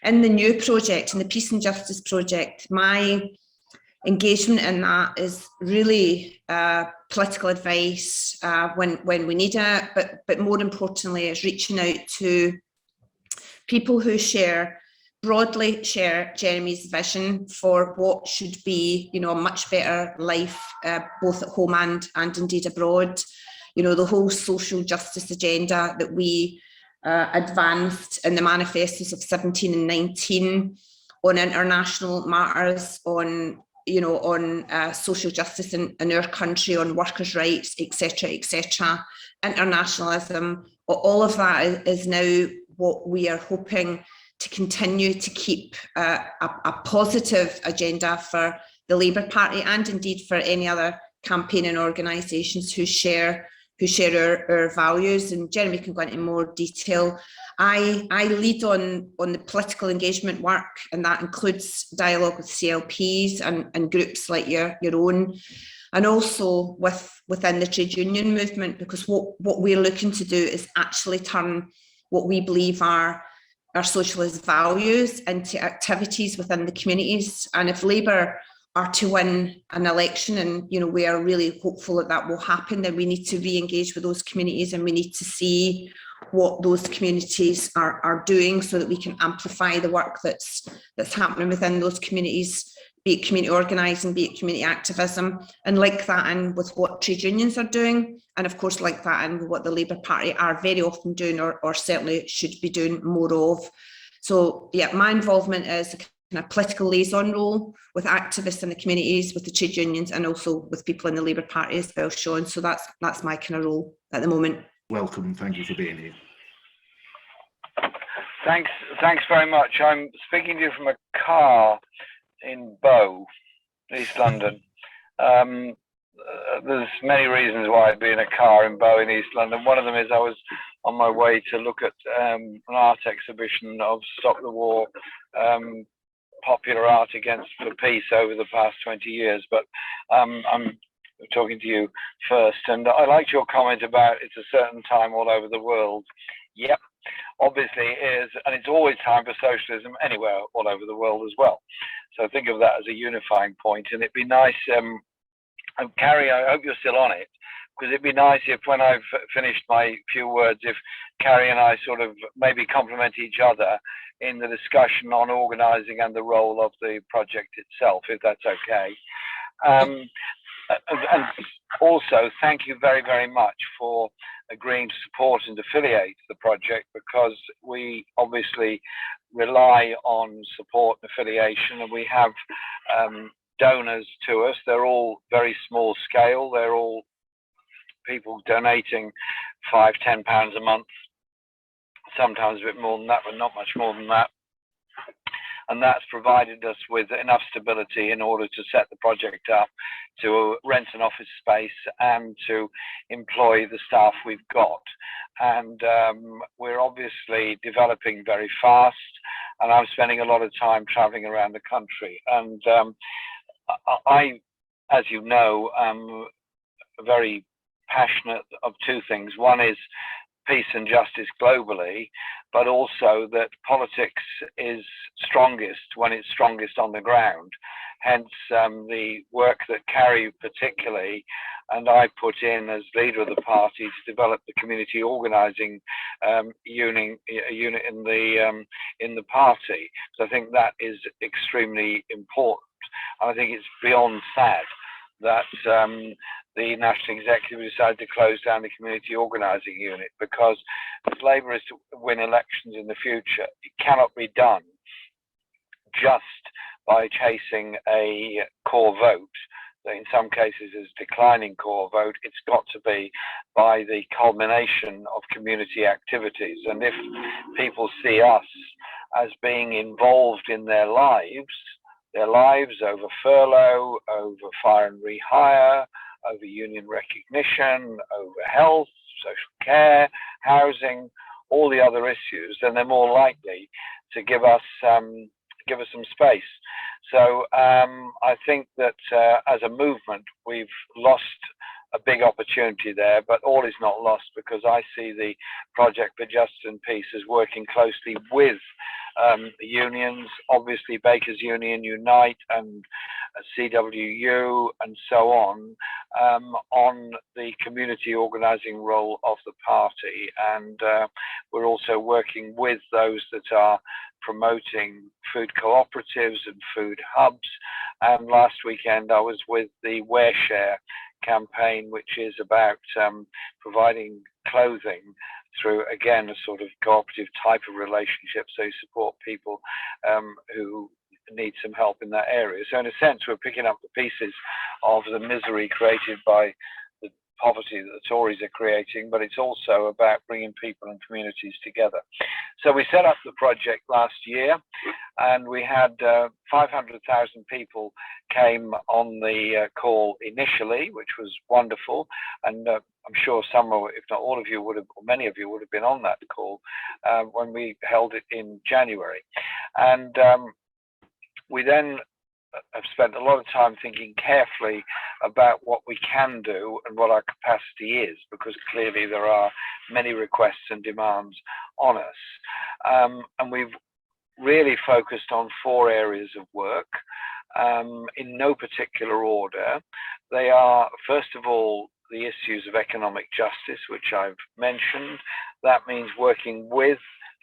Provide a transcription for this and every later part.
in the new project, in the Peace and Justice project, my engagement in that is really political advice when we need it, but more importantly, it's reaching out to people who broadly share Jeremy's vision for what should be, a much better life, both at home and indeed abroad. The whole social justice agenda that we advanced in the manifestos of 17 and 19 on international matters, on social justice in our country, on workers' rights, etc., internationalism. All of that is now what we are hoping to continue to keep a positive agenda for the Labour Party, and indeed for any other campaigning organisations who share our values. And Jeremy can go into more detail. I lead on the political engagement work, and that includes dialogue with CLPs and groups like your own, and also within the trade union movement, because what we're looking to do is actually turn what we believe are our socialist values into activities within the communities. And if Labour are to win an election, and we are really hopeful that will happen, then we need to re-engage with those communities, and we need to see what those communities are doing, so that we can amplify the work that's happening within those communities, be it community organising, be it community activism, and link that in with what trade unions are doing, and of course link that in with what the Labour Party are very often doing, or certainly should be doing more of. So yeah, my involvement is a political liaison role with activists in the communities, with the trade unions, and also with people in the Labour Party as well, Sean. So that's my kind of role at the moment. Welcome, and thank you for being here. Thanks very much. I'm speaking to you from a car in Bow, East London. There's many reasons why I'd be in a car in Bow in East London. One of them is I was on my way to look at an art exhibition of Stop the War, popular art for peace over the past 20 years. But I'm talking to you first, and I liked your comment about it's a certain time all over the world. Yep, obviously it is, and it's always time for socialism anywhere all over the world as well. So think of that as a unifying point, and it'd be nice, and Karie, I hope you're still on it, because it'd be nice if, when I've finished my few words, if Karie and I sort of maybe complement each other in the discussion on organising and the role of the project itself, if that's okay. And also, thank you very, very much for agreeing to support and affiliate the project, because we obviously rely on support and affiliation, and we have donors to us. They're all very small scale. They're all people donating £5–10 a month, sometimes a bit more than that, but not much more than that. And that's provided us with enough stability in order to set the project up, to rent an office space, and to employ the staff we've got. And we're obviously developing very fast, and I'm spending a lot of time traveling around the country. And I, as you know, am very passionate of two things. One is peace and justice globally, but also that politics is strongest when it's strongest on the ground. Hence the work that Karie particularly and I put in as leader of the party to develop the community organising unit in the party. So I think that is extremely important. And I think it's beyond sad that the National Executive decided to close down the community organising unit, because if Labour is to win elections in the future, it cannot be done just by chasing a core vote that in some cases is declining core vote. It's got to be by the culmination of community activities. And if people see us as being involved in their lives over furlough, over fire and rehire, over union recognition, over health, social care, housing, all the other issues, then they're more likely to give us some space. So I think that as a movement, we've lost a big opportunity there, but all is not lost, because I see the Project for Justice and Peace as working closely with unions, obviously Bakers Union, Unite, and CWU, and so on the community organising role of the party. And we're also working with those that are promoting food cooperatives and food hubs. And last weekend I was with the Wear Share campaign, which is about providing clothing through, again, a sort of cooperative type of relationship, so you support people who need some help in that area. So in a sense, we're picking up the pieces of the misery created by the poverty that the Tories are creating, but it's also about bringing people and communities together. So we set up the project last year, and we had 500,000 people came on the call initially, which was wonderful. And I'm sure some, if not all of you would have, or many of you would have been on that call when we held it in January. And we then have spent a lot of time thinking carefully about what we can do and what our capacity is, because clearly there are many requests and demands on us. And we've really focused on 4 areas of work in no particular order. They are, first of all, the issues of economic justice, which I've mentioned. That means working with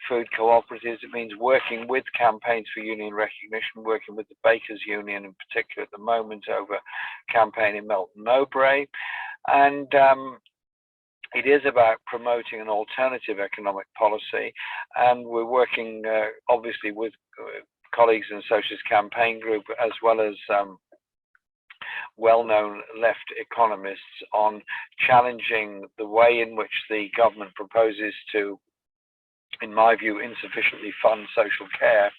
food cooperatives. It means working with campaigns for union recognition, working with the Bakers Union in particular at the moment over campaign in Melton Mowbray. And it is about promoting an alternative economic policy. And we're working obviously with colleagues in the Socialist Campaign Group, as well as well-known left economists, on challenging the way in which the government proposes to, in my view, insufficiently fund social care,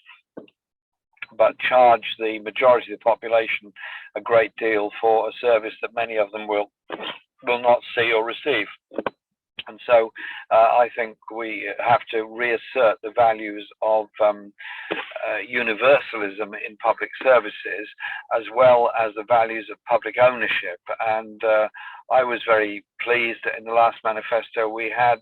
but charge the majority of the population a great deal for a service that many of them will not see or receive. And so I think we have to reassert the values of universalism in public services, as well as the values of public ownership. And I was very pleased that in the last manifesto we had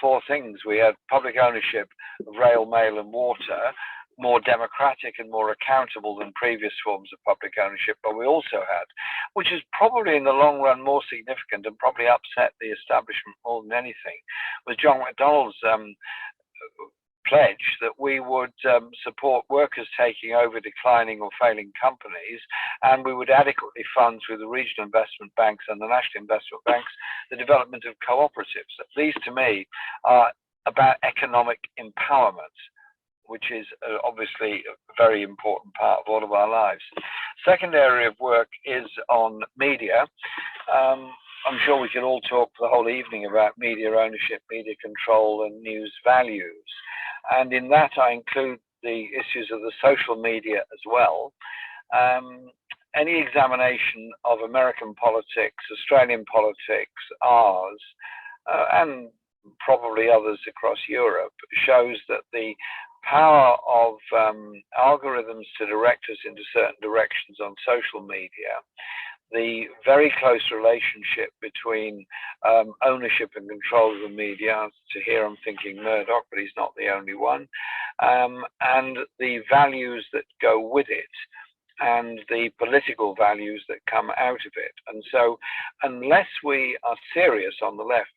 4 things. We had public ownership of rail, mail and water, more democratic and more accountable than previous forms of public ownership. But we also had, which is probably in the long run more significant and probably upset the establishment more than anything, was John McDonnell's pledge that we would support workers taking over declining or failing companies, and we would adequately fund through the regional investment banks and the national investment banks the development of cooperatives. These to me are about economic empowerment, which is obviously a very important part of all of our lives. Second area of work is on media. I'm sure we could all talk for the whole evening about media ownership, media control and news values. And in that I include the issues of the social media as well. Any examination of American politics, Australian politics, ours, and probably others across Europe, shows that the power of algorithms to direct us into certain directions on social media, the very close relationship between ownership and control of the media, to here I'm thinking Murdoch, but he's not the only one, and the values that go with it, and the political values that come out of it. And so unless we are serious on the left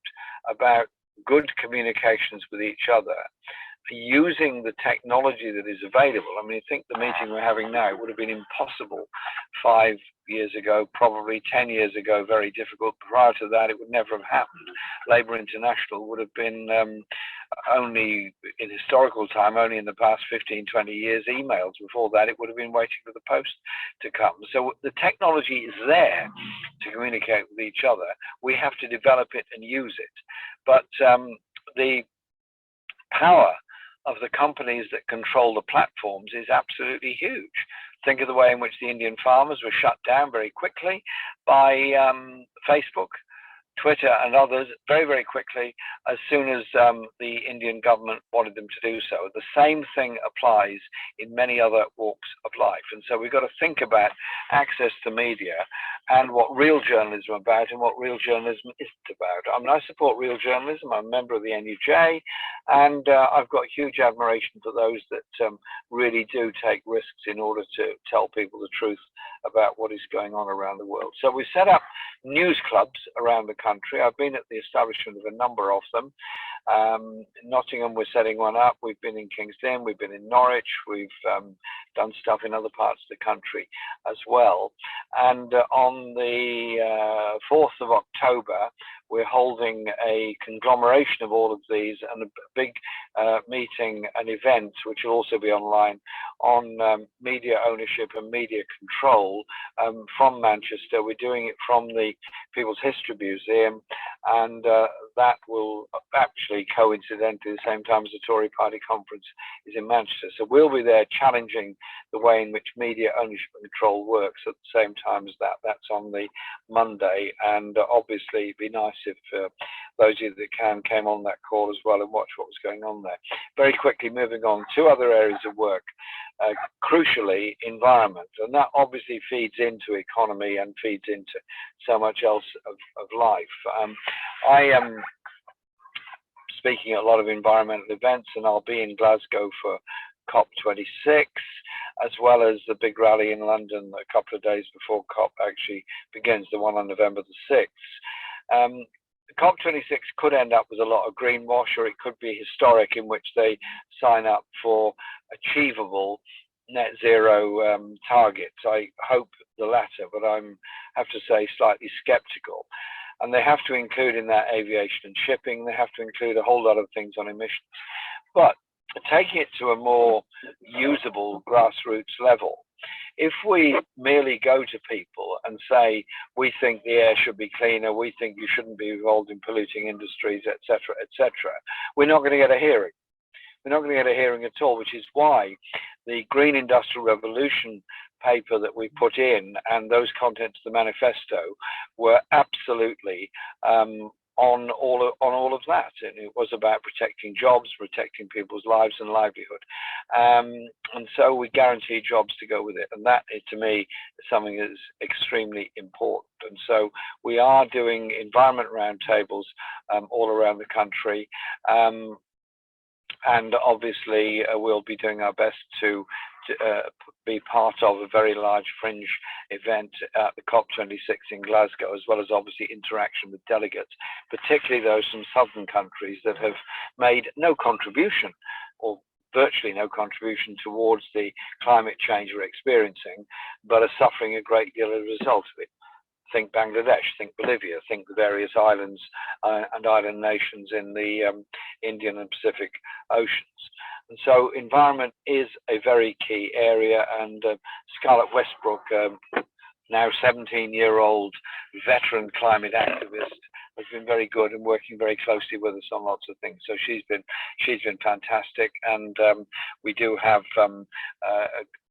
about good communications with each other, using the technology that is available. I mean, I think the meeting we're having now would have been impossible 5 years ago, probably 10 years ago, very difficult. Prior to that, it would never have happened. Labour International would have been only in historical time, only in the past 15, 20 years, emails. Before that, it would have been waiting for the post to come. So the technology is there to communicate with each other. We have to develop it and use it. But the power of the companies that control the platforms is absolutely huge. Think of the way in which the Indian farmers were shut down very quickly by Facebook. Twitter and others very, very quickly as soon as the Indian government wanted them to do so. The same thing applies in many other walks of life. And so we've got to think about access to media and what real journalism is about and what real journalism isn't about. I mean, I support real journalism. I'm a member of the NUJ, and I've got huge admiration for those that really do take risks in order to tell people the truth about what is going on around the world. So we set up news clubs around the country. I've been at the establishment of a number of them. Nottingham, we're setting one up. We've been in King's Lynn, we've been in Norwich, we've done stuff in other parts of the country as well. And on the 4th of October, we're holding a conglomeration of all of these and a big meeting and event, which will also be online, on media ownership and media control from Manchester. We're doing it from the People's History Museum, and that will actually coincidentally the same time as the Tory Party conference is in Manchester. So we'll be there challenging the way in which media ownership and control works at the same time as that. That's on the Monday, and obviously it'd be nice if those of you that can came on that call as well and watch what was going on there. Very quickly moving on to other areas of work, crucially environment, and that obviously feeds into economy and feeds into so much else of life. I am speaking at a lot of environmental events, and I'll be in Glasgow for COP26, as well as the big rally in London a couple of days before COP actually begins, the one on November the 6th. COP26 could end up with a lot of greenwash, or it could be historic, in which they sign up for achievable net zero targets. I hope the latter, but I'm have to say slightly skeptical. And they have to include in that aviation and shipping. They have to include a whole lot of things on emissions. But taking it to a more usable grassroots level, if we merely go to people and say, we think the air should be cleaner, we think you shouldn't be involved in polluting industries, etc., etc., we're not going to get a hearing. We're not going to get a hearing at all, which is why the Green Industrial Revolution paper that we put in and those contents of the manifesto were absolutely on all of that. And it was about protecting jobs, protecting people's lives and livelihood. And so we guarantee jobs to go with it. And that, to me, is something that is extremely important. And so we are doing environment roundtables all around the country. And obviously we'll be doing our best to be part of a very large fringe event at the COP26 in Glasgow, as well as obviously interaction with delegates, particularly those from southern countries that have made no contribution, or virtually no contribution, towards the climate change we're experiencing, but are suffering a great deal as a result of it. Think Bangladesh, think Bolivia, think the various islands and island nations in the Indian and Pacific Oceans. And so environment is a very key area, and Scarlett Westbrook, now 17-year-old veteran climate activist, has been very good and working very closely with us on lots of things. So she's been fantastic, and we do have a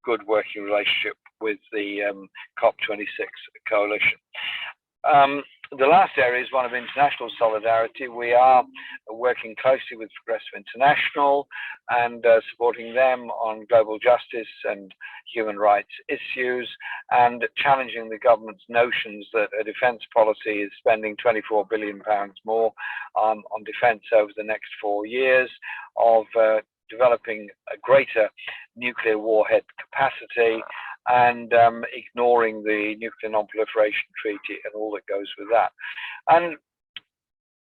good working relationship with the COP26 coalition. The last area is one of international solidarity. We are working closely with Progressive International and supporting them on global justice and human rights issues, and challenging the government's notions that a defence policy is spending £24 billion more on defence over the next 4 years, of developing a greater nuclear warhead capacity, and ignoring the Nuclear Non-Proliferation Treaty and all that goes with that. And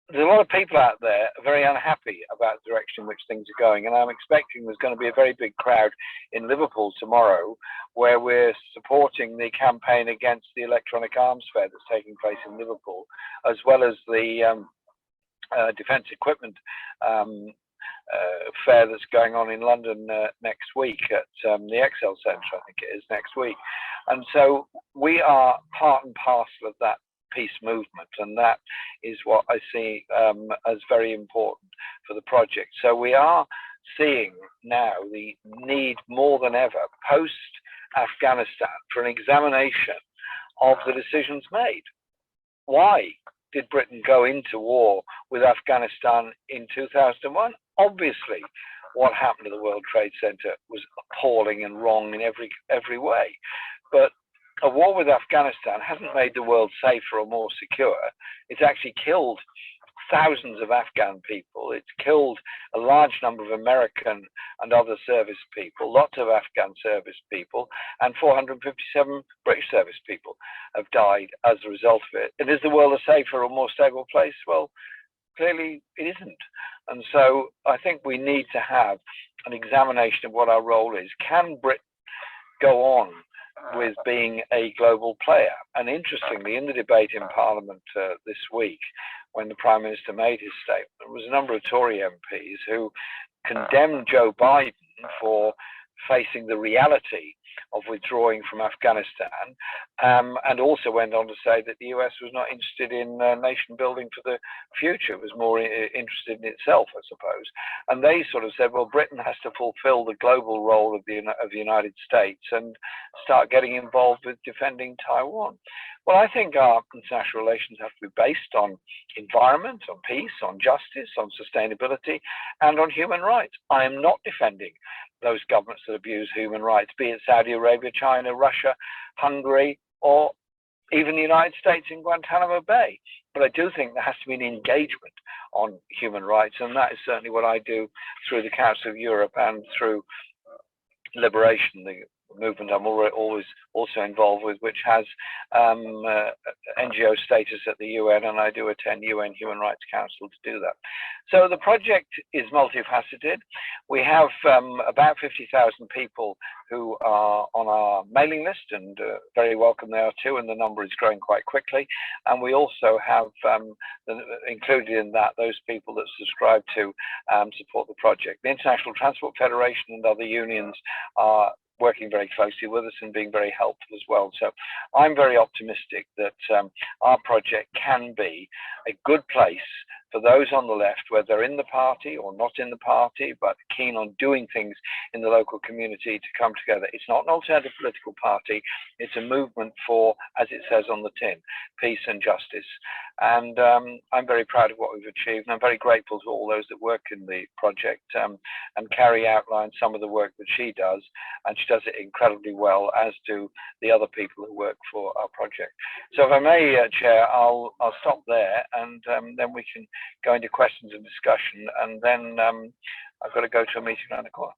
there's a lot of people out there very unhappy about the direction in which things are going, and I'm expecting there's going to be a very big crowd in Liverpool tomorrow, where we're supporting the campaign against the electronic arms fair that's taking place in Liverpool, as well as the defence equipment fair that's going on in London next week at the Excel Centre, I think it is next week. And so we are part and parcel of that peace movement, and that is what I see as very important for the project. So we are seeing now the need more than ever post-Afghanistan for an examination of the decisions made. Why did Britain go into war with Afghanistan in 2001? Obviously, what happened to the World Trade Center was appalling and wrong in every way. But a war with Afghanistan hasn't made the world safer or more secure. It's actually killed thousands of Afghan people. It's killed a large number of American and other service people, lots of Afghan service people, and 457 British service people have died as a result of it. And is the world a safer or more stable place? Well, clearly it isn't. And so I think we need to have an examination of what our role is. Can Britain go on with being a global player? And interestingly, in the debate in Parliament this week, when the Prime Minister made his statement, there was a number of Tory MPs who condemned Joe Biden for facing the reality of withdrawing from Afghanistan, and also went on to say that the US was not interested in nation building for the future. It was more interested in itself, I suppose. And they sort of said, well, Britain has to fulfill the global role of the United States and start getting involved with defending Taiwan. Well, I think our international relations have to be based on environment, on peace, on justice, on sustainability, and on human rights. I am not defending those governments that abuse human rights, be it Saudi Arabia, China, Russia, Hungary, or even the United States in Guantanamo Bay. But I do think there has to be an engagement on human rights, and that is certainly what I do through the Council of Europe and through Liberation, the movement I'm always also involved with, which has NGO status at the UN, and I do attend UN Human Rights Council to do that. So the project is multifaceted. We have about 50,000 people who are on our mailing list, and very welcome they are too, and the number is growing quite quickly. And we also have included in that those people that subscribe to support the project. The International Transport Federation and other unions are working very closely with us and being very helpful as well. So I'm very optimistic that our project can be a good place for those on the left, whether they're in the party or not in the party, but keen on doing things in the local community to come together. It's not an alternative political party. It's a movement for, as it says on the tin, peace and justice. And I'm very proud of what we've achieved, and I'm very grateful to all those that work in the project. And Karie outlined some of the work that she does, and she does it incredibly well, as do the other people who work for our project. So if I may, Chair, I'll stop there, and then we can go into questions and discussion, and then I've got to go to a meeting around the corner.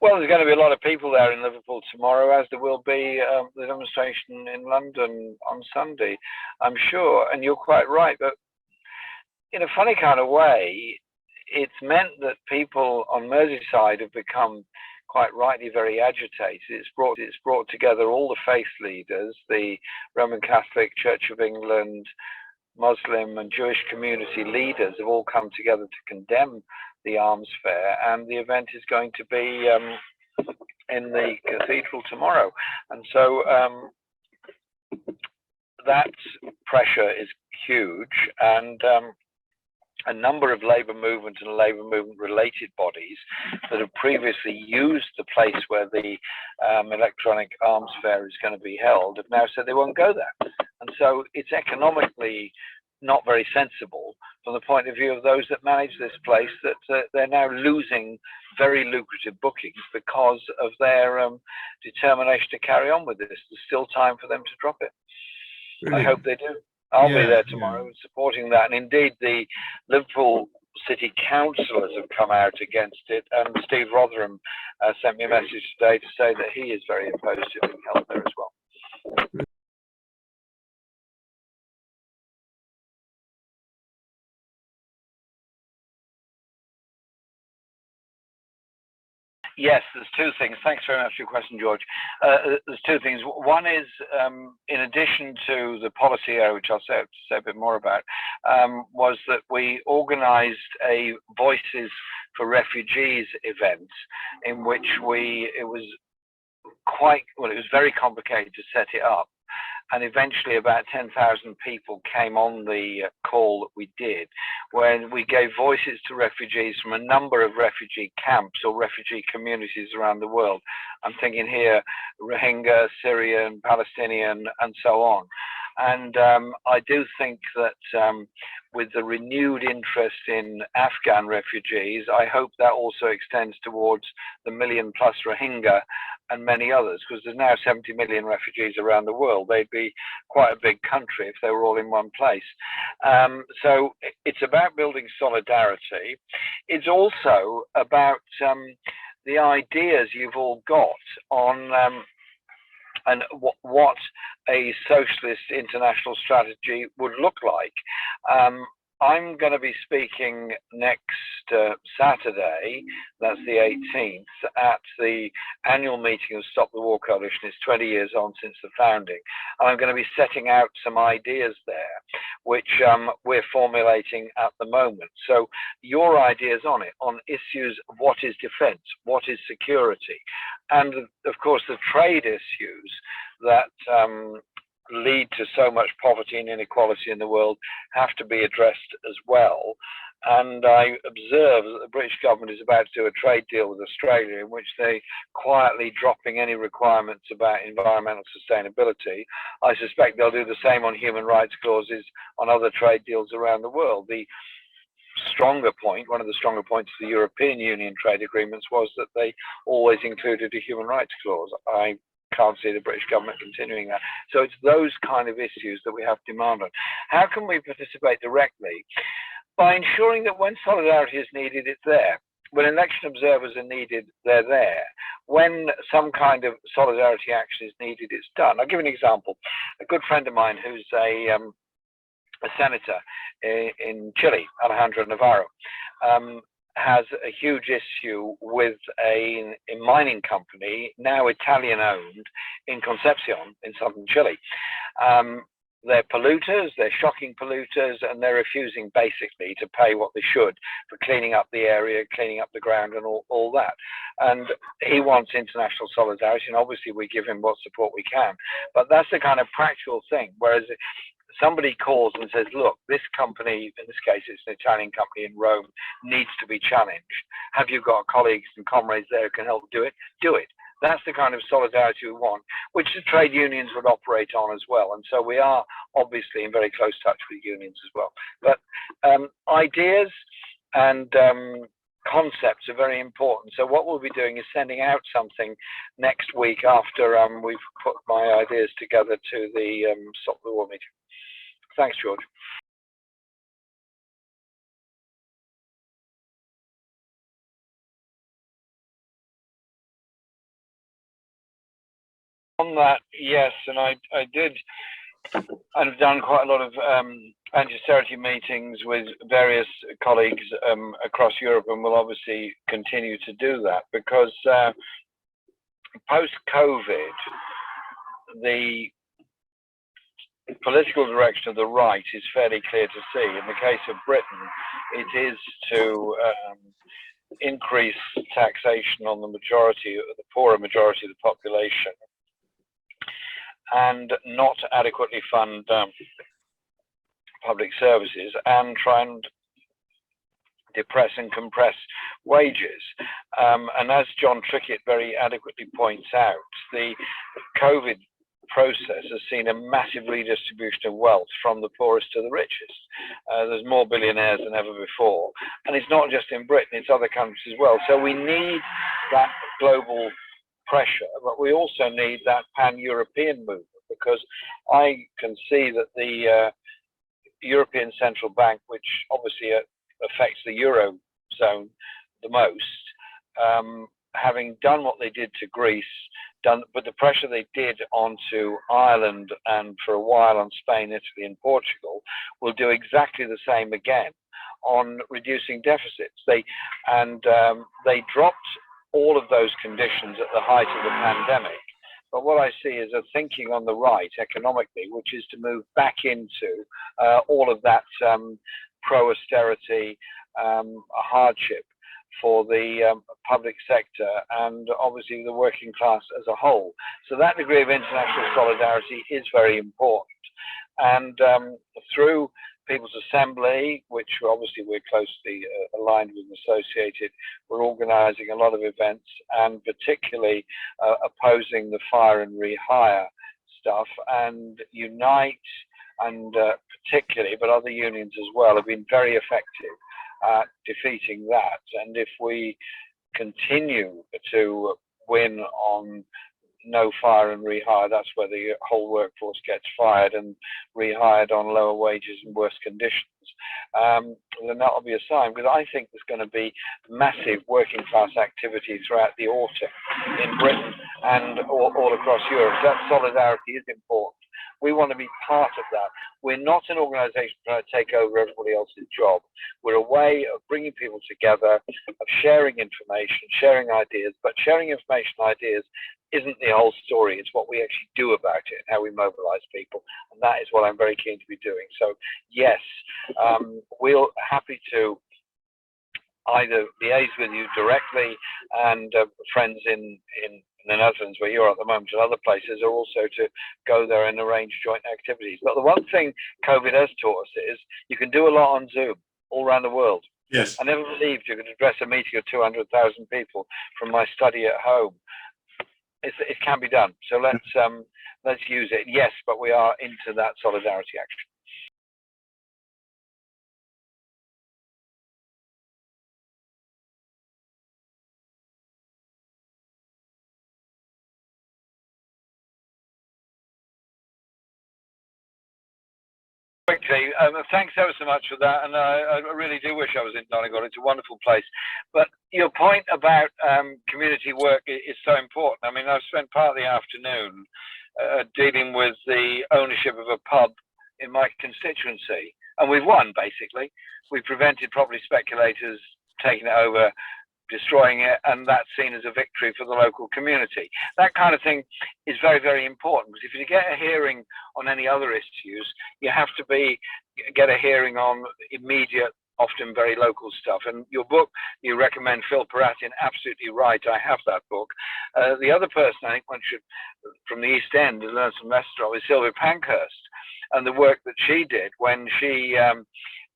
Well, there's going to be a lot of people there in Liverpool tomorrow, as there will be the demonstration in London on Sunday, I'm sure. And you're quite right, but in a funny kind of way, it's meant that people on Merseyside have become quite rightly very agitated. It's brought together all the faith leaders, the Roman Catholic, Church of England, Muslim and Jewish community leaders have all come together to condemn the arms fair, and the event is going to be in the cathedral tomorrow. And so that pressure is huge, and a number of labour movement and labour movement related bodies that have previously used the place where the electronic arms fair is going to be held have now said they won't go there. And so it's economically not very sensible from the point of view of those that manage this place, that they're now losing very lucrative bookings because of their determination to carry on with this. There's still time for them to drop it. Brilliant. I hope they do. I'll be there tomorrow supporting that. And indeed, the Liverpool City councillors have come out against it. And Steve Rotherham sent me a message today to say that he is very opposed to being held there as well. Yes, there's two things. Thanks very much for your question, George. There's two things. One is, in addition to the policy area, which I'll say a bit more about, was that we organised a Voices for Refugees event in which it was very complicated to set it up. and eventually about 10,000 people came on the call that we did, when we gave voices to refugees from a number of refugee camps or refugee communities around the world. I'm thinking here Rohingya, Syrian, Palestinian, and so on. And I do think that with the renewed interest in Afghan refugees, I hope that also extends towards the million plus Rohingya and many others, because there's now 70 million refugees around the world. They'd be quite a big country if they were all in one place. So it's about building solidarity. It's also about the ideas you've all got on and what a socialist international strategy would look like. I'm going to be speaking next Saturday, that's the 18th, at the annual meeting of Stop the War Coalition. It's 20 years on since the founding. And I'm going to be setting out some ideas there, which we're formulating at the moment. So your ideas on it, on issues of what is defense, what is security, and of course the trade issues that lead to so much poverty and inequality in the world have to be addressed as well. And I observe that the British government is about to do a trade deal with Australia in which they're quietly dropping any requirements about environmental sustainability. I suspect they'll do the same on human rights clauses on other trade deals around the world. The stronger point, one of the stronger points of the European Union trade agreements was that they always included a human rights clause. I can't see the British government continuing that. So it's those kind of issues that we have demand on. How can we participate directly? By ensuring that when solidarity is needed, it's there. When election observers are needed, they're there. When some kind of solidarity action is needed, it's done. I'll give an example. A good friend of mine who's a senator in Chile, Alejandro Navarro, has a huge issue with a mining company, now Italian owned, in Concepcion in southern Chile. They're polluters, they're shocking polluters, and they're refusing basically to pay what they should for cleaning up the area, cleaning up the ground and all that. And he wants international solidarity, and obviously we give him what support we can. But that's the kind of practical thing, whereas somebody calls and says, look, this company, in this case it's an Italian company in Rome, needs to be challenged. Have you got colleagues and comrades there who can help do it? Do it. That's the kind of solidarity we want, which the trade unions would operate on as well. And so we are obviously in very close touch with unions as well. But ideas and concepts are very important. So what we'll be doing is sending out something next week after we've put my ideas together to the Stop the War meeting. Thanks, George. On that, yes, and I did, and have done quite a lot of anti-austerity meetings with various colleagues across Europe, and will obviously continue to do that because post-COVID, the political direction of the right is fairly clear to see. In the case of Britain, it is to increase taxation on the majority, the poorer majority of the population, and not adequately fund public services, and try and depress and compress wages. And as John Trickett very adequately points out, the COVID process has seen a massive redistribution of wealth from the poorest to the richest. There's more billionaires than ever before. And it's not just in Britain, it's other countries as well. So we need that global pressure, but we also need that pan-European movement, because I can see that the European Central Bank, which obviously affects the Eurozone the most, having done what they did to Greece, but the pressure they did onto Ireland and for a while on Spain, Italy and Portugal, will do exactly the same again on reducing deficits. They dropped all of those conditions at the height of the pandemic. But what I see is a thinking on the right economically, which is to move back into all of that pro-austerity hardship for the public sector and obviously the working class as a whole. So that degree of international solidarity is very important. And through People's Assembly, which obviously we're closely aligned with and associated, we're organising a lot of events and particularly opposing the fire and rehire stuff. And Unite, and particularly, but other unions as well, have been very effective at defeating that. And if we continue to win on no fire and rehire, that's where the whole workforce gets fired and rehired on lower wages and worse conditions, then that'll be a sign, because I think there's going to be massive working class activity throughout the autumn in Britain and all across Europe. That solidarity is important. We want to be part of that. We're not an organisation trying to take over everybody else's job. We're a way of bringing people together, of sharing information, sharing ideas, but sharing information and ideas isn't the whole story. It's what we actually do about it and how we mobilise people. And that is what I'm very keen to be doing. So yes, we're happy to either liaise with you directly, and friends in the Netherlands where you're at the moment and other places are also to go there and arrange joint activities. But the one thing COVID has taught us is you can do a lot on Zoom all around the world. Yes. I never believed you could address a meeting of 200,000 people from my study at home. It can be done. So let's use it. Yes, but we are into that solidarity action. Quickly, thanks ever so much for that, and I really do wish I was in Donegal. It's a wonderful place. But your point about community work is so important. I mean, I've spent part of the afternoon dealing with the ownership of a pub in my constituency, and we've won, basically. We've prevented property speculators taking it over, destroying it, and that's seen as a victory for the local community. That kind of thing is very, very important, because if you get a hearing on any other issues, you have to get a hearing on immediate, often very local stuff. And your book, you recommend Phil Paratin, absolutely right. I have that book. The other person I think one should, from the East End, to learn some lessons from is Sylvia Pankhurst, and the work that she did when she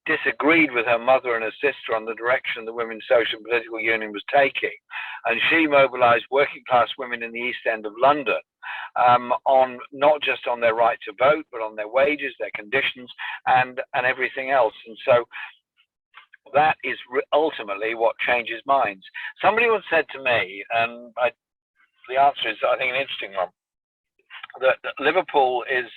disagreed with her mother and her sister on the direction the Women's Social and Political Union was taking. And she mobilised working class women in the East End of London on not just on their right to vote, but on their wages, their conditions, and everything else. And so that is ultimately what changes minds. Somebody once said to me, and the answer is, I think, an interesting one, that Liverpool is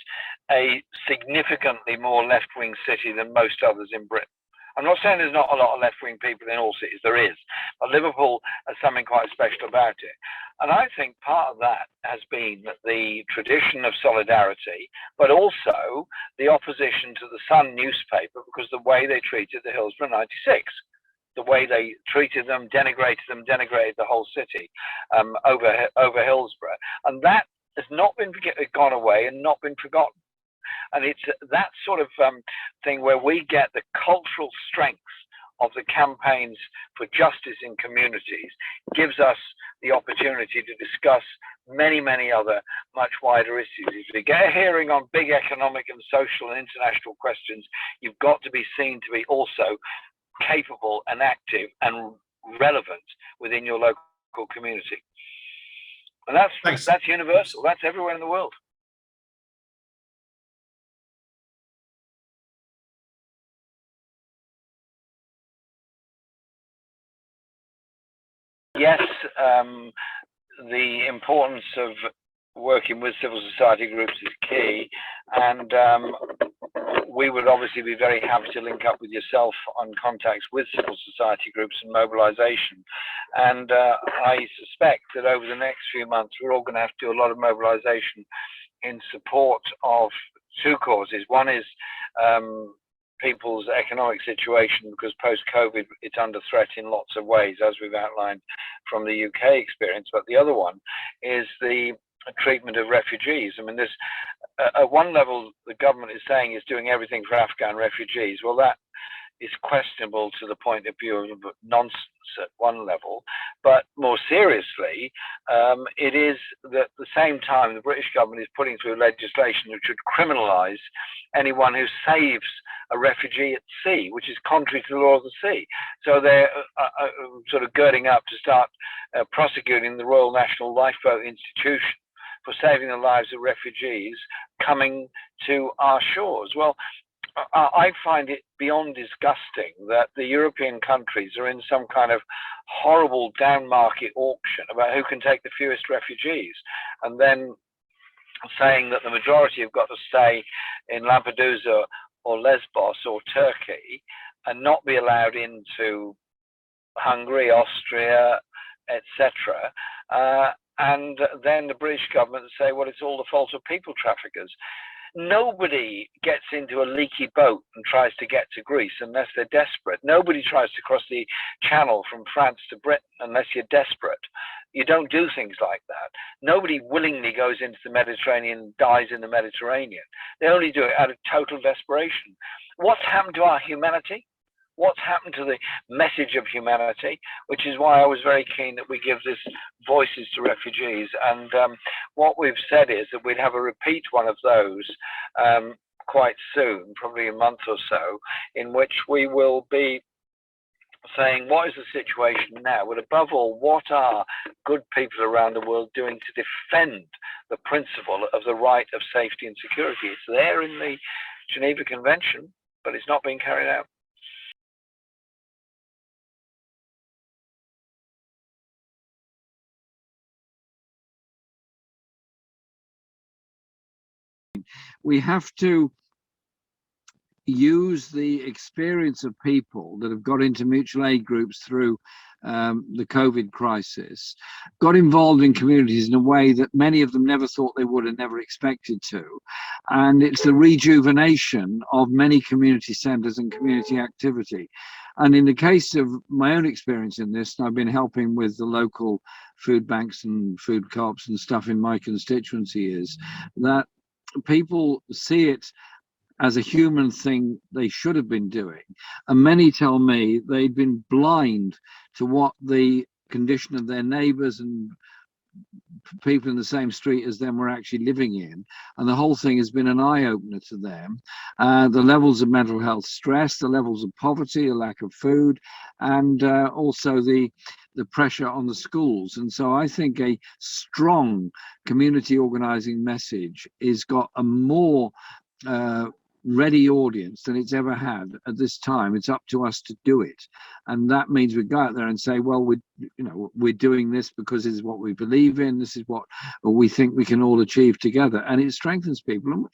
a significantly more left-wing city than most others in Britain. I'm not saying there's not a lot of left-wing people in all cities, there is, but Liverpool has something quite special about it. And I think part of that has been the tradition of solidarity, but also the opposition to the Sun newspaper, because the way they treated the Hillsborough 96. The way they treated them, denigrated the whole city over Hillsborough. And that has not been gone away and not been forgotten. And it's that sort of thing where we get the cultural strength of the campaigns for justice in communities, gives us the opportunity to discuss many, many other much wider issues. If you get a hearing on big economic and social and international questions, you've got to be seen to be also capable and active and relevant within your local community. And that's universal. That's everywhere in the world. Yes, the importance of working with civil society groups is key, and we would obviously be very happy to link up with yourself on contacts with civil society groups and mobilisation. And I suspect that over the next few months, we're all going to have to do a lot of mobilisation in support of two causes. One is people's economic situation, because post-COVID it's under threat in lots of ways, as we've outlined from the UK experience. But the other one is the treatment of refugees. I mean, this at one level the government is saying it's doing everything for Afghan refugees. Well, that is questionable to the point of view of nonsense at one level, but more seriously, it is that at the same time the British government is putting through legislation which would criminalise anyone who saves a refugee at sea, which is contrary to the law of the sea. So they're sort of girding up to start prosecuting the Royal National Lifeboat Institution for saving the lives of refugees coming to our shores. Well, I find it beyond disgusting that the European countries are in some kind of horrible down market auction about who can take the fewest refugees, and then saying that the majority have got to stay in Lampedusa or Lesbos or Turkey and not be allowed into Hungary, Austria, etc. And then the British government say, well, it's all the fault of people traffickers. Nobody gets into a leaky boat and tries to get to Greece unless they're desperate. Nobody tries to cross the channel from France to Britain unless you're desperate. You don't do things like that. Nobody willingly goes into the Mediterranean and dies in the Mediterranean. They only do it out of total desperation. What's happened to our humanity? What's happened to the message of humanity, which is why I was very keen that we give this voices to refugees. And what we've said is that we'd have a repeat one of those quite soon, probably a month or so, in which we will be saying what is the situation now, but above all, what are good people around the world doing to defend the principle of the right of safety and security? It's there in the Geneva Convention, but it's not being carried out. We have to use the experience of people that have got into mutual aid groups through the COVID crisis, got involved in communities in a way that many of them never thought they would and never expected to. And it's the rejuvenation of many community centres and community activity. And in the case of my own experience in this, I've been helping with the local food banks and food co-ops and stuff in my constituency, is that people see it as a human thing they should have been doing. And many tell me they'd been blind to what the condition of their neighbours and people in the same street as them were actually living in. And the whole thing has been an eye-opener to them. The levels of mental health stress, the levels of poverty, the lack of food, and also the pressure on the schools. And so I think a strong community organising message has got a more ready audience than it's ever had at this time. It's up to us to do it, and that means we go out there and say, well, we're doing this because this is what we believe in, this is what we think we can all achieve together, and it strengthens people. And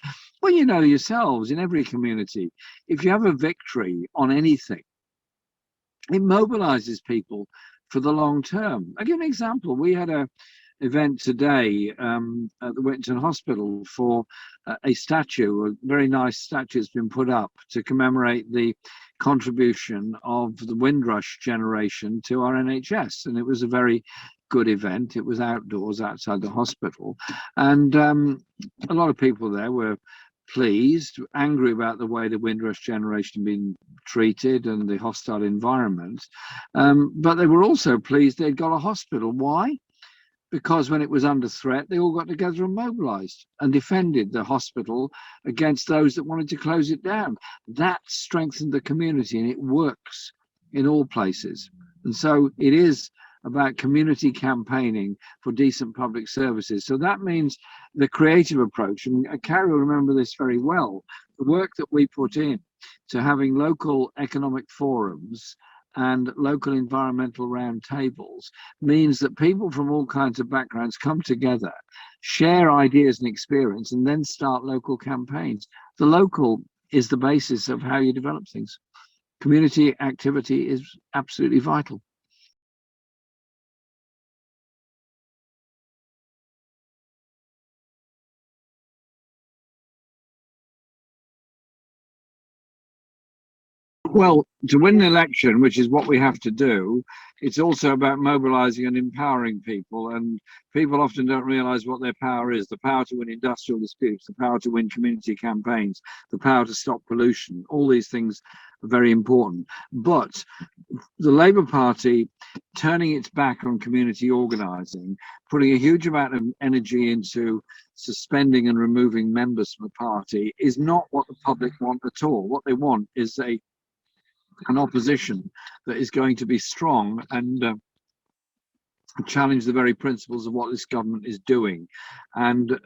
well, you know yourselves, in every community, if you have a victory on anything, it mobilizes people for the long term. I'll give an example. We had a event today at the Whittington Hospital for a statue, a very nice statue that's been put up to commemorate the contribution of the Windrush generation to our NHS. And it was a very good event. It was outdoors outside the hospital. And a lot of people there were pleased, angry about the way the Windrush generation had been treated and the hostile environment. But they were also pleased they'd got a hospital. Why? Because when it was under threat, they all got together and mobilised and defended the hospital against those that wanted to close it down. That strengthened the community, and it works in all places. And so it is about community campaigning for decent public services. So that means the creative approach, and Karie will remember this very well, the work that we put in to having local economic forums and local environmental roundtables means that people from all kinds of backgrounds come together, share ideas and experience, and then start local campaigns. The local is the basis of how you develop things. Community activity is absolutely vital. Well, to win an election, which is what we have to do, it's also about mobilising and empowering people. And people often don't realise what their power is. The power to win industrial disputes, the power to win community campaigns, the power to stop pollution. All these things are very important. But the Labour Party turning its back on community organising, putting a huge amount of energy into suspending and removing members from the party is not what the public want at all. What they want is an opposition that is going to be strong and challenge the very principles of what this government is doing, and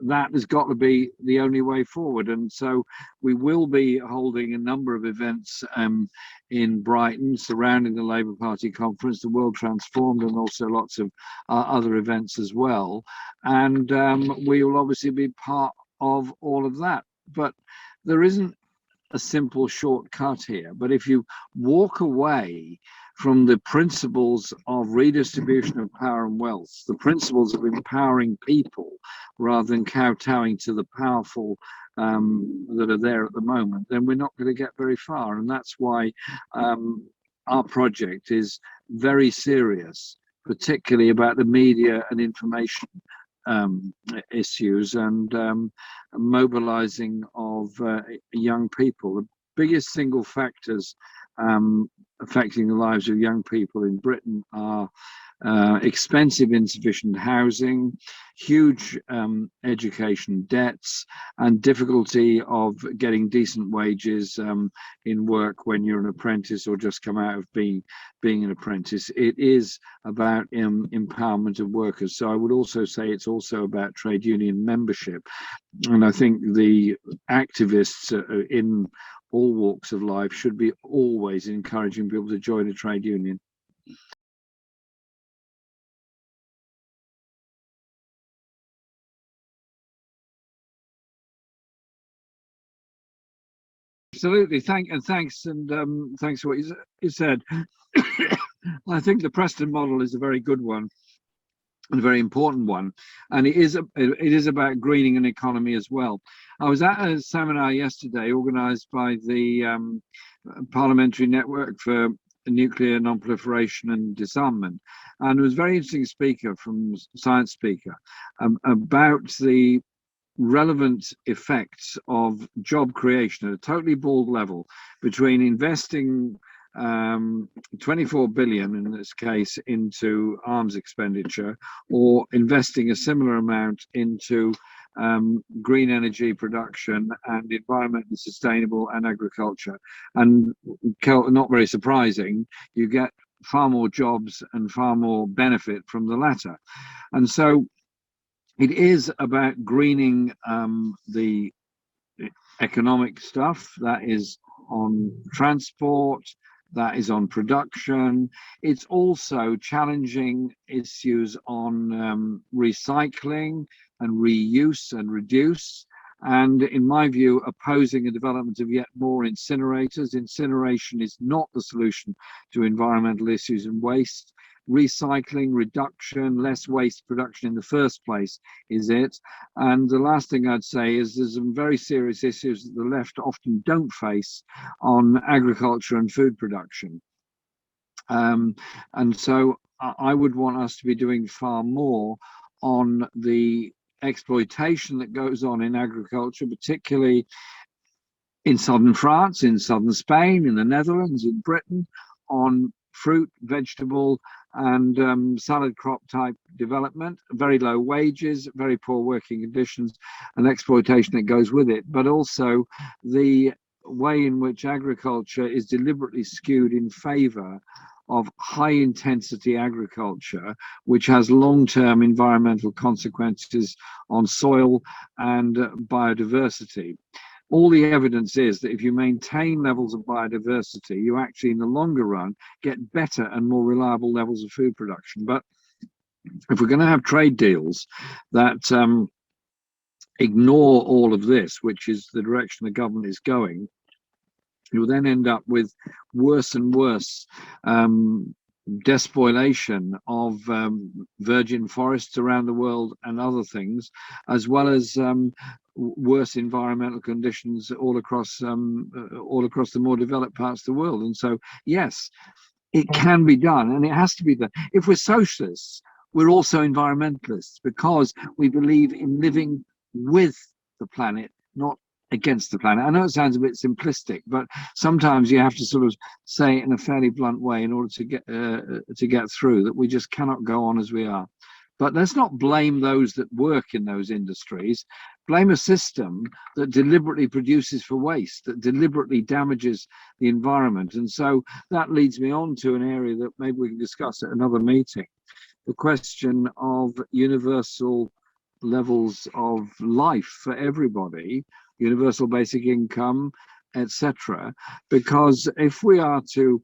that has got to be the only way forward. And so we will be holding a number of events in Brighton surrounding the Labour Party conference, the World Transformed, and also lots of other events as well, and we will obviously be part of all of that. But there isn't a simple shortcut here, but if you walk away from the principles of redistribution of power and wealth, the principles of empowering people rather than kowtowing to the powerful that are there at the moment, then we're not going to get very far. And that's why our project is very serious, particularly about the media and information issues and mobilizing of young people. The biggest single factors affecting the lives of young people in Britain are expensive, insufficient housing, huge education debts, and difficulty of getting decent wages in work when you're an apprentice or just come out of being an apprentice. It is about empowerment of workers. So I would also say it's also about trade union membership. And I think the activists in all walks of life should be always encouraging people to join a trade union. Absolutely, thanks for what you said. I think the Preston model is a very good one and a very important one, and it is about greening an economy as well. I was at a seminar yesterday organised by the Parliamentary Network for Nuclear Non-Proliferation and Disarmament, and it was a very interesting speaker from Science Speaker about the relevant effects of job creation at a totally bald level between investing 24 billion in this case into arms expenditure or investing a similar amount into green energy production and environmentally sustainable and agriculture. And not very surprising, you get far more jobs and far more benefit from the latter. And so it is about greening the economic stuff that is on transport, that is on production. It's also challenging issues on recycling and reuse and reduce. And in my view, opposing the development of yet more incinerators. Incineration is not the solution to environmental issues and waste. Recycling, reduction, less waste production in the first place is it. And the last thing I'd say is there's some very serious issues that the left often don't face on agriculture and food production. And so I would want us to be doing far more on the exploitation that goes on in agriculture, particularly in southern France, in southern Spain, in the Netherlands, in Britain, on fruit, vegetable, and salad crop type development, very low wages, very poor working conditions, and exploitation that goes with it, but also the way in which agriculture is deliberately skewed in favour of high intensity agriculture, which has long-term environmental consequences on soil and biodiversity. All the evidence is that if you maintain levels of biodiversity, you actually, in the longer run, get better and more reliable levels of food production. But if we're going to have trade deals that ignore all of this, which is the direction the government is going, you'll then end up with worse and worse despoilation of virgin forests around the world and other things, as well as worse environmental conditions all across the more developed parts of the world. And so, yes, it can be done, and it has to be done. If we're socialists, we're also environmentalists because we believe in living with the planet, not against the planet. I know it sounds a bit simplistic, but sometimes you have to sort of say it in a fairly blunt way in order to get through that we just cannot go on as we are. But let's not blame those that work in those industries. Blame a system that deliberately produces for waste, that deliberately damages the environment. And so that leads me on to an area that maybe we can discuss at another meeting. The question of universal levels of life for everybody, universal basic income, etc. Because if we are to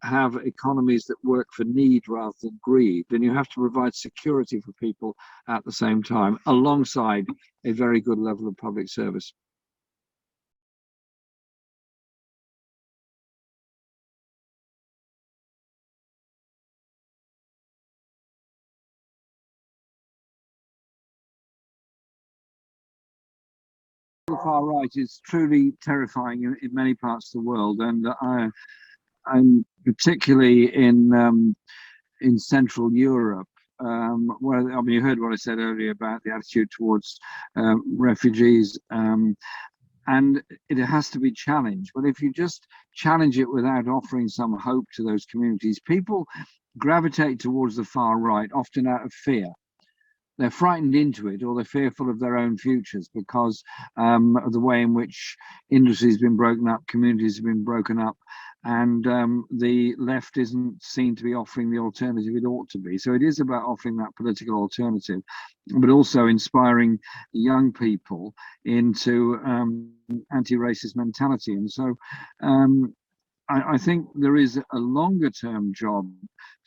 have economies that work for need rather than greed, then you have to provide security for people at the same time, alongside a very good level of public service. The far right is truly terrifying in many parts of the world, and I'm particularly in Central Europe, where, I mean, you heard what I said earlier about the attitude towards refugees, and it has to be challenged. But if you just challenge it without offering some hope to those communities, people gravitate towards the far right, often out of fear. They're frightened into it, or they're fearful of their own futures because of the way in which industries have been broken up, communities have been broken up, and the left isn't seen to be offering the alternative it ought to be. So it is about offering that political alternative, but also inspiring young people into anti-racist mentality. And so I think there is a longer term job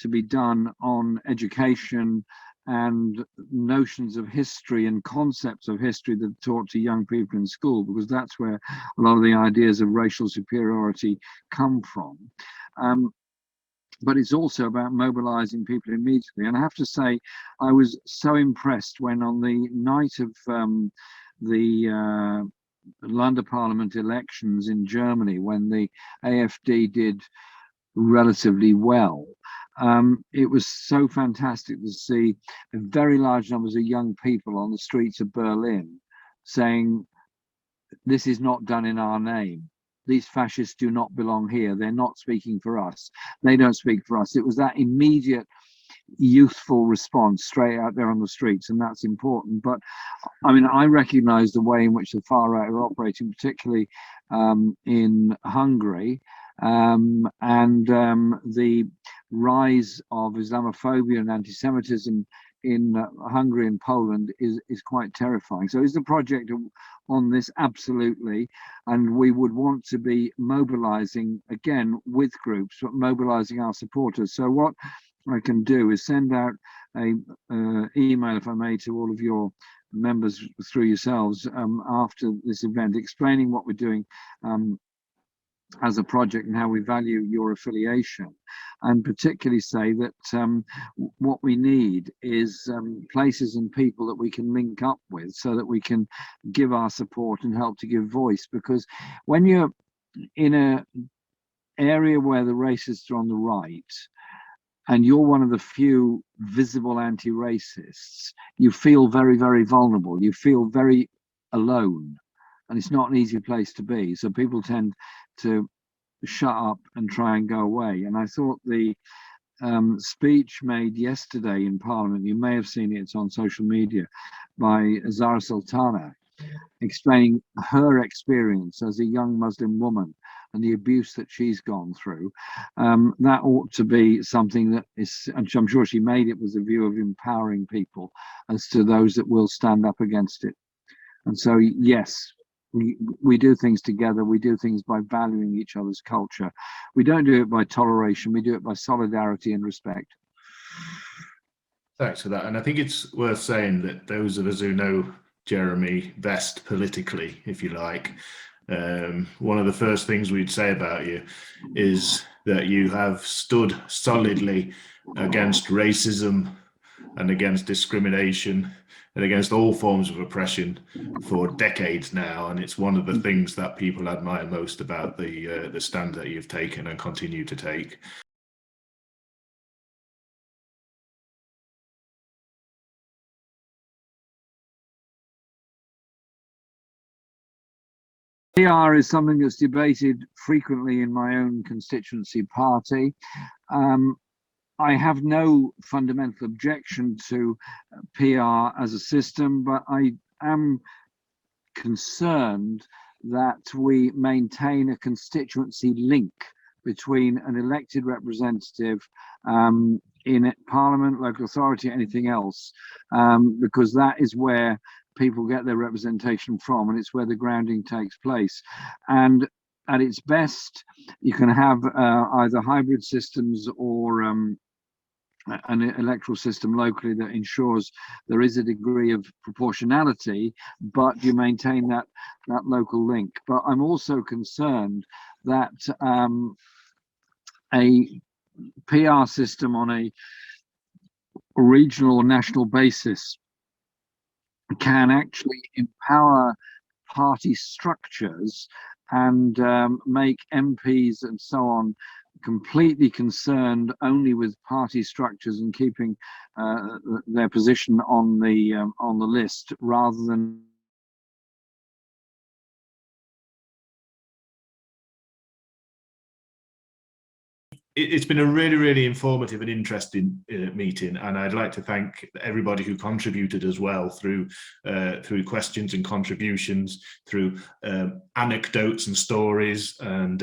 to be done on education and notions of history and concepts of history that are taught to young people in school, because that's where a lot of the ideas of racial superiority come from. But it's also about mobilizing people immediately. And I have to say, I was so impressed when on the night of the London Parliament elections in Germany, when the AfD did relatively well. It was so fantastic to see very large numbers of young people on the streets of Berlin saying, this is not done in our name. These fascists do not belong here. They're not speaking for us. They don't speak for us. It was that immediate youthful response straight out there on the streets, and that's important. But I mean, I recognize the way in which the far right are operating, particularly in Hungary, and the rise of Islamophobia and anti-Semitism in Hungary and Poland is quite terrifying. So is the project on this? Absolutely. And we would want to be mobilizing again with groups, but mobilizing our supporters. So what I can do is send out a email, if I may, to all of your members through yourselves after this event, explaining what we're doing as a project and how we value your affiliation, and particularly say that what we need is places and people that we can link up with so that we can give our support and help to give voice. Because when you're in an area where the racists are on the right, and you're one of the few visible anti-racists, you feel very, very vulnerable. You feel very alone, and it's not an easy place to be. So people tend to shut up and try and go away. And I thought the speech made yesterday in Parliament, you may have seen it, it's on social media, by Zara Sultana, explaining her experience as a young Muslim woman and the abuse that she's gone through. That ought to be something that is, and I'm sure she made it with a view of empowering people as to those that will stand up against it. And so, yes, we do things together. We do things by valuing each other's culture. We don't do it by toleration. We do it by solidarity and respect. Thanks for that. And I think it's worth saying that those of us who know Jeremy best politically, if you like, one of the first things we'd say about you is that you have stood solidly against racism and against discrimination and against all forms of oppression for decades now. And it's one of the things that people admire most about the stand that you've taken and continue to take. PR is something that's debated frequently in my own constituency party. I have no fundamental objection to PR as a system, but I am concerned that we maintain a constituency link between an elected representative in Parliament, local authority, anything else, because that is where people get their representation from, and it's where the grounding takes place. And at its best, you can have either hybrid systems or an electoral system locally that ensures there is a degree of proportionality, but you maintain that local link. But I'm also concerned that a PR system on a regional or national basis can actually empower party structures and make MPs and so on completely concerned only with party structures and keeping their position on the list, rather than it's been a really, really informative and interesting meeting, and I'd like to thank everybody who contributed as well through questions and contributions, through anecdotes and stories, and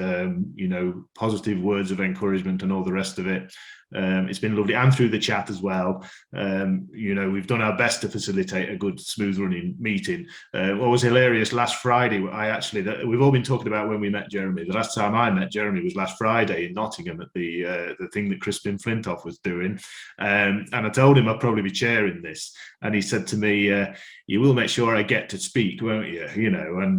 you know, positive words of encouragement and all the rest of it. It's been lovely, and through the chat as well. You know, we've done our best to facilitate a good, smooth running meeting. What was hilarious last Friday, we've all been talking about when we met Jeremy. The last time I met Jeremy was last Friday in Nottingham at the thing that Crispin Flintoff was doing, and I told him I'd probably be chairing this, and he said to me, "You will make sure I get to speak, won't you?" You know, and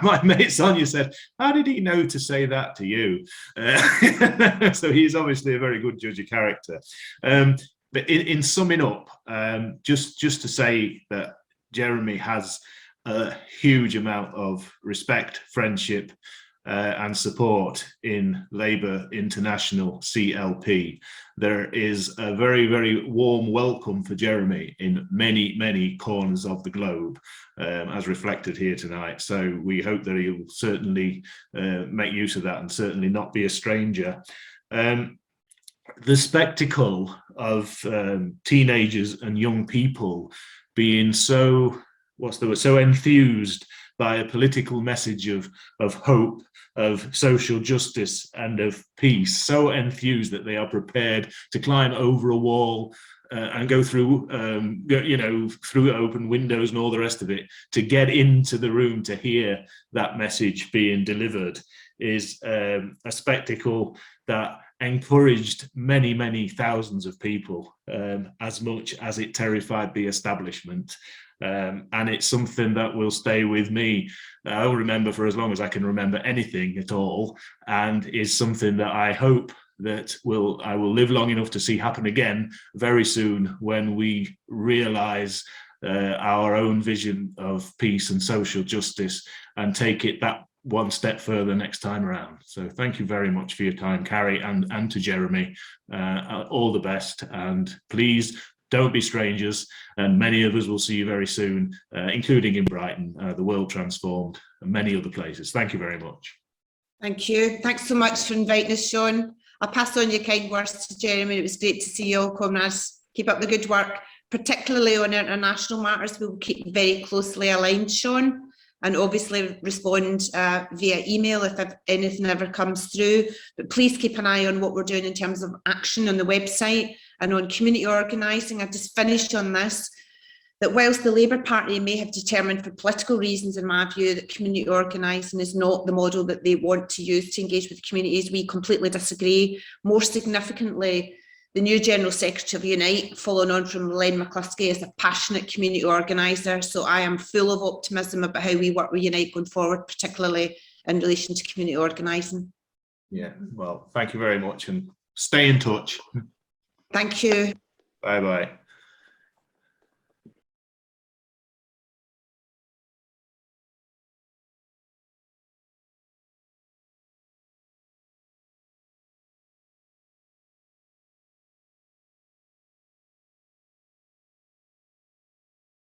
my mate Sonia said, "How did he know to say that to you?" So he's obviously a very good judge of character. But in summing up, just to say that Jeremy has a huge amount of respect, friendship, and support in Labour International CLP. There is a very, very warm welcome for Jeremy in many, many corners of the globe, as reflected here tonight. So we hope that he'll certainly make use of that and certainly not be a stranger. The spectacle of teenagers and young people being so enthused by a political message of hope, of social justice and of peace, so enthused that they are prepared to climb over a wall and go through, you know, through open windows and all the rest of it to get into the room to hear that message being delivered, is a spectacle that encouraged many, many thousands of people, as much as it terrified the establishment. And it's something that will stay with me. I'll remember for as long as I can remember anything at all, and is something that I hope that I will live long enough to see happen again very soon, when we realise our own vision of peace and social justice and take it that one step further next time around. So thank you very much for your time, Karie, and to Jeremy. All the best, and please don't be strangers, and many of us will see you very soon, including in Brighton, the World Transformed, and many other places. Thank you very much. Thank you. Thanks so much for inviting us, Sean. I'll pass on your kind words to Jeremy. It was great to see you all, comrades. Keep up the good work, particularly on international matters. We'll keep very closely aligned, Sean, and obviously respond via email if anything ever comes through. But please keep an eye on what we're doing in terms of action on the website and on community organising. I've just finished on this, that whilst the Labour Party may have determined for political reasons, in my view, that community organising is not the model that they want to use to engage with communities, we completely disagree. More significantly, the new General Secretary of Unite, following on from Len McCluskey, is a passionate community organiser. So I am full of optimism about how we work with Unite going forward, particularly in relation to community organising. Yeah, well, thank you very much, and stay in touch. Thank you. Bye-bye.